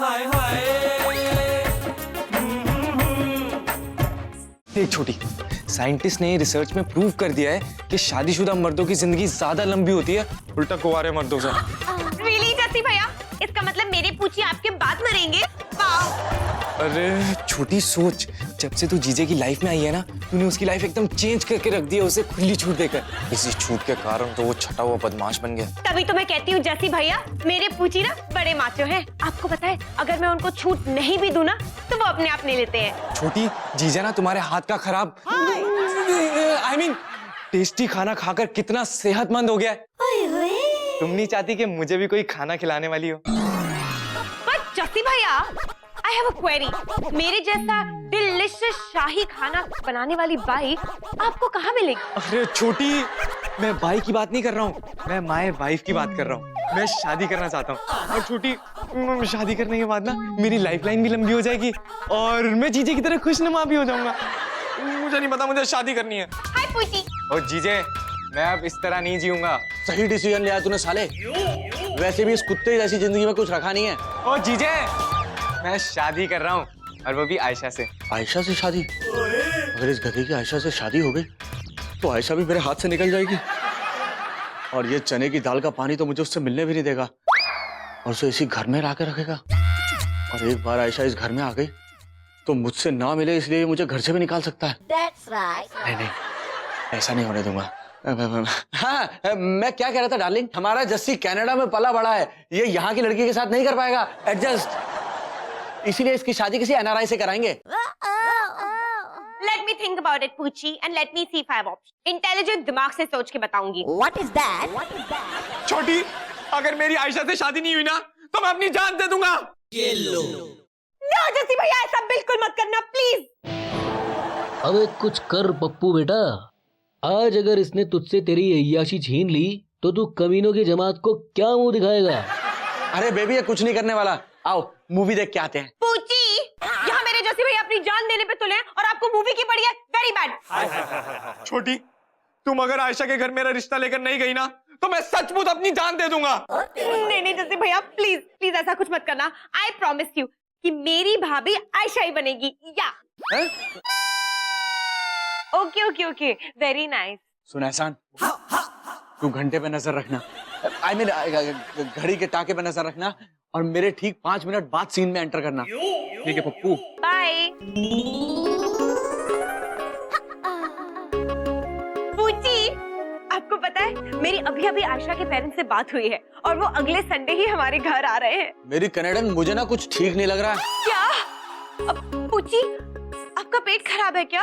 हाय हाय। एक छोटी साइंटिस्ट ने रिसर्च में प्रूव कर दिया है कि शादीशुदा मर्दों की जिंदगी ज्यादा लंबी होती है उल्टा कुंवारे मर्दों से। Really, जस्सी भैया? इसका मतलब मेरे पूछी आपके बाद मरेंगे? अरे छोटी सोच, जब से तू जीजे की लाइफ में आई है ना, तूने उसकी लाइफ एकदम चेंज करके रख दी है, उसे खुली छूट देकर। इसी छूट के कारण तो वो छटा हुआ बदमाश बन गया। तभी तो मैं कहती हूँ जस्सी भैया, मेरे पूछी ना बड़े माचो हैं। आपको पता है, अगर मैं उनको छूट नहीं भी दूं ना, तो वो अपने आप ले लेते हैं। छोटी, जीजा ना तुम्हारे हाथ का खराब I mean, टेस्टी खाना खाकर कितना सेहतमंद हो गया है। तुम नहीं चाहती कि मुझे भी कोई खाना खिलाने वाली हो? बट जस्सी भैया, I have a query. मेरे जैसा डिलिशियस शाही खाना बनाने वाली बाई आपको कहाँ मिलेगी? अरे छोटी, मैं बाई की बात नहीं कर रहा हूँ, मैं माय वाइफ की बात कर रहा हूँ। मैं शादी करना चाहता हूँ और छोटी, शादी करने के बाद ना मेरी लाइफलाइन भी लंबी हो जाएगी और मैं जीजे की तरह खुशनुमा भी हो जाऊंगा। मुझे नहीं पता, मुझे शादी करनी है। हाय पूछी। और जीजे, मैं अब इस तरह नहीं जीऊंगा। सही डिसीजन लिया तूने साले। वैसे भी इस कुत्ते जैसी जिंदगी में कुछ रखा नहीं है। और जीजे, मैं शादी कर रहा हूँ और वो भी आयशा से। आयशा से शादी? अगर इस गधे की आयशा से शादी हो गई तो आयशा भी मेरे हाथ से निकल जाएगी और ये चने की दाल का पानी तो मुझे उससे मिलने भी नहीं देगा और उसे इसी घर में लाके रखेगा। और एक बार आयशा इस घर में आ गई तो मुझसे ना मिले इसलिए मुझे घर से भी निकाल सकता है। That's right. नहीं, ऐसा नहीं होने दूंगा। हाँ, मैं क्या कह रहा था डार्लिंग, हमारा जस्सी कनाडा में पला बड़ा है, ये यहाँ की लड़की के साथ नहीं कर पाएगा एडजस्ट, इसीलिए इसकी शादी किसी एनआरआई से कराएंगे। Let me think about it, पूछी, and let me see if I have options. Intelligent दिमाग से सोच के बताऊंगी। What is that? What is that? छोटी, अगर मेरी आयशा से शादी नहीं हुई ना तो मैं अपनी जान दे दूंगा। No, जस्सी भैया, ऐसा बिल्कुल मत करना, प्लीज। अबे कुछ कर पप्पू बेटा, आज अगर इसने तुझसे तेरी अय्याशी छीन ली तो तू कमीनों की जमात को क्या मुंह दिखाएगा? अरे बेबी, ये कुछ नहीं करने वाला, आओ मूवी देख के आते हैं। पूछी, यहाँ मेरे जस्सी भैया अपनी जान देने पे तुले हैं और आपको मूवी की पड़ी है, वेरी बैड। छोटी, तुम अगर आयशा के घर मेरा रिश्ता लेकर नहीं गई ना तो मैं सचमुच अपनी जान दे दूंगा। नहीं जस्सी भैया, प्लीज प्लीज ऐसा कुछ मत करना। आई प्रॉमिस यू कि मेरी भाभी आयशा ही बनेगी। या okay okay okay, very nice. सुन एहसान, तू घंटे पे नजर रखना, आई मीन घड़ी के टाके पे नजर रखना और मेरे ठीक 5 मिनट बाद सीन में एंटर करना। ठीक है पप्पू। बाय। पूछी, आपको पता है मेरी अभी अभी आयशा के पेरेंट्स से बात हुई है और वो अगले संडे ही हमारे घर आ रहे हैं। मेरी कनेडन, मुझे ना कुछ ठीक नहीं लग रहा है। क्या? पूछी, आपका पेट खराब है क्या?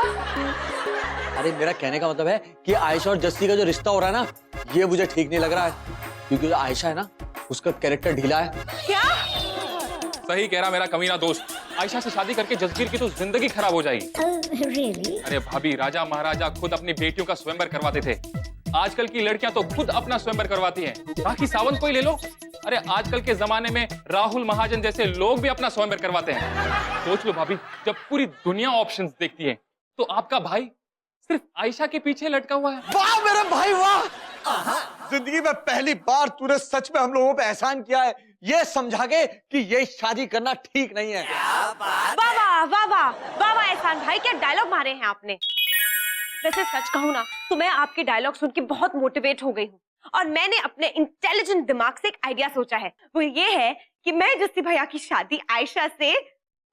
अरे मेरा कहने का मतलब है कि आयशा और जस्सी का जो रिश्ता हो रहा है ना, ये मुझे ठीक नहीं लग रहा है, क्योंकि जो आयशा है ना, उसका कैरेक्टर ढीला है। क्या? सही कह रहा मेरा कमीना दोस्त, आयशा से शादी करके जसबीर की तो जिंदगी खराब हो जाएगी। Really? अरे भाभी, राजा महाराजा खुद अपनी बेटियों का स्वयंवर करवाते थे, आजकल की लड़कियां तो खुद अपना स्वयंवर करवाती हैं। बाकी सावंत को ही ले लो, अरे आजकल के जमाने में राहुल महाजन जैसे लोग भी अपना स्वयंवर करवाते हैं। सोच लो भाभी, जब पूरी दुनिया ऑप्शंस देखती है तो आपका भाई सिर्फ आयशा के पीछे लटका हुआ है। वाह मेरा भाई वाह, जिंदगी में पहली बार तूने सच में हम लोगों पे एहसान किया है, ये समझा के कि ये शादी करना ठीक नहीं है। वाह वाह वाह वाह वाह वाह एहसान भाई, क्या डायलॉग मारे हैं आपने। वैसे सच कहूँ ना तो मैं आपके डायलॉग सुन के बहुत मोटिवेट हो गई हूँ और मैंने अपने इंटेलिजेंट दिमाग से एक आइडिया सोचा है। वो ये है कि मैं जस्सी भैया की शादी आयशा से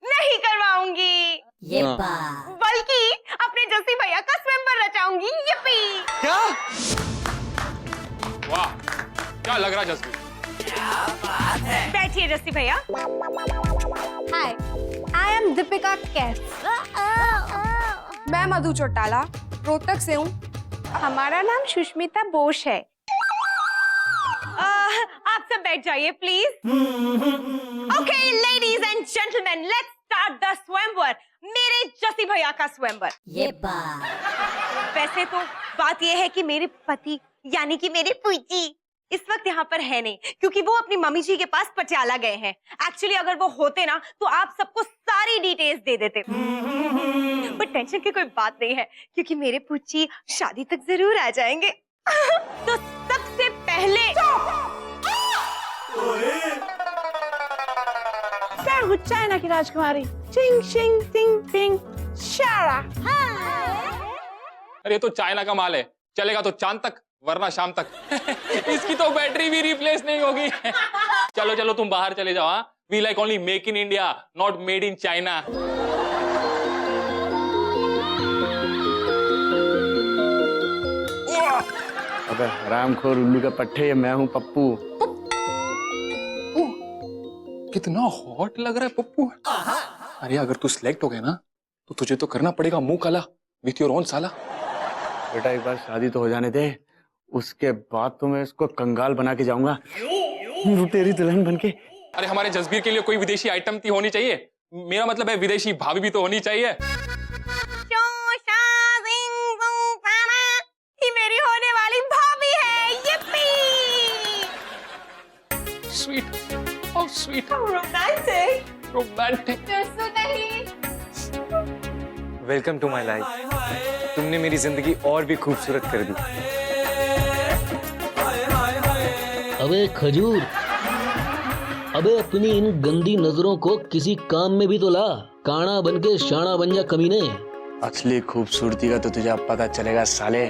नहीं करवाऊंगी, ये बात। बल्कि अपने जस्सी भैया का स्वयंवर रचाऊंगी। यप्पी। क्या? वाह, क्या लग रहा जसबीर? बैठिए जस्सी भैया। हाय, आई एम दीपिका कैफ। मैं मधु चौटाला, रोहतक से हूँ। हमारा नाम सुष्मिता बोस है। आप सब बैठ जाइए please. Okay ladies and gentleman, let's start the स्वयंवर, मेरे जस्सी भैया का स्वयंवर। ये बात। वैसे तो बात यह है कि मेरे पति यानी कि मेरे पूजी इस वक्त यहाँ पर है नहीं, क्योंकि वो अपनी मम्मी जी के पास पटियाला गए हैं। एक्चुअली अगर वो होते ना तो आप सबको सारी डिटेल्स दे देते। पर टेंशन की कोई बात नहीं है, क्योंकि मेरे पूछी शादी तक जरूर आ जाएंगे। तो सबसे पहले क्या हूँ चाइना की राजकुमारी चिंग चिंग टिंग पिंग शारा। अरे ये तो चाइना का माल है, चलेगा तो चांद तक वरना शाम तक। इसकी तो बैटरी भी रिप्लेस नहीं होगी। चलो चलो तुम बाहर चले जाओ। हाँ, we like only make in India, not made in China. अबे हरामखोर उल्लू के पट्टे, ये मैं हूँ पप्पू। कितना हॉट लग रहा है पप्पू। अरे अगर तू सिलेक्ट हो गया ना तो तुझे तो करना पड़ेगा मुंह काला विथ योर ओन साला। बेटा एक बार शादी तो हो जाने दे, उसके बाद तो मैं इसको कंगाल बना के जाऊंगा तेरी दुल्हन बनके। अरे हमारे जसबीर के लिए कोई विदेशी आइटम थी होनी चाहिए। मेरा मतलब है विदेशी भाभी भी तो होनी चाहिए। ये मेरी होने वाली भाभी है। yippee! Sweet, how sweet, romantic. Romantic. Welcome to my life. तुमने मेरी जिंदगी और भी खूबसूरत कर दी। अबे खजूर, अबे अपनी इन गंदी नजरों को किसी काम में भी तो ला। काना बन के शाना बन जा कमीने। असली खूबसूरती का तो तुझे अब पता चलेगा साले।